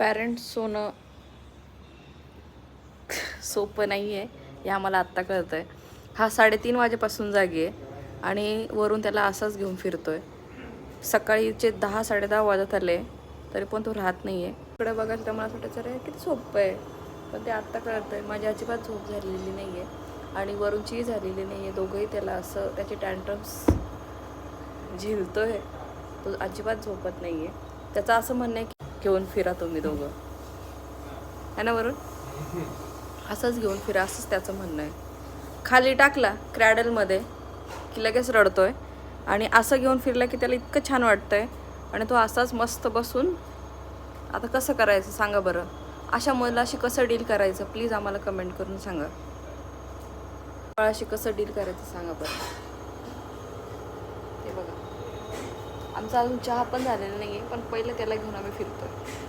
Parents होणं सोपं नाही आहे हे आम्हाला आत्ता कळतं आहे. हा 3:30 वाजेपासून जागी आहे आणि वरून त्याला असाच घेऊन फिरतो आहे. सकाळीचे 10-10:30 वाजत आले तरी पण तो राहत नाही आहे. इकडे बघायला तर मला असं वाटायचं रे किती सोपं आहे, पण ते आत्ता कळतं आहे. माझी अजिबात झोप झालेली नाही आहे आणि वरूनचीही झालेली नाही आहे. दोघंही त्याला असं त्याचे टँट्रम्स झेलतो आहे. तो अजिबात झोपत नाही आहे. त्याचं असं म्हणणं आहे की घेऊन फिरा तुम्ही दोघं, है ना वरून? असंच घेऊन फिरा असंच त्याचं म्हणणं आहे. खाली टाकला क्रॅडलमध्ये की लगेच रडतोय आणि असं घेऊन फिरलं की त्याला इतकं छान वाटतंय आणि तो असाच मस्त बसून. आता कसं करायचं सांगा बरं? अशा मुलाशी कसं डील करायचं प्लीज आम्हाला कमेंट करून सांगा. बाळाशी कसं डील करायचं सांगा बरं. ते बघा, आमचा अजून चहा पण झालेला नाही आहे, पण पहिलं त्याला घेऊन आम्ही फिरतोय.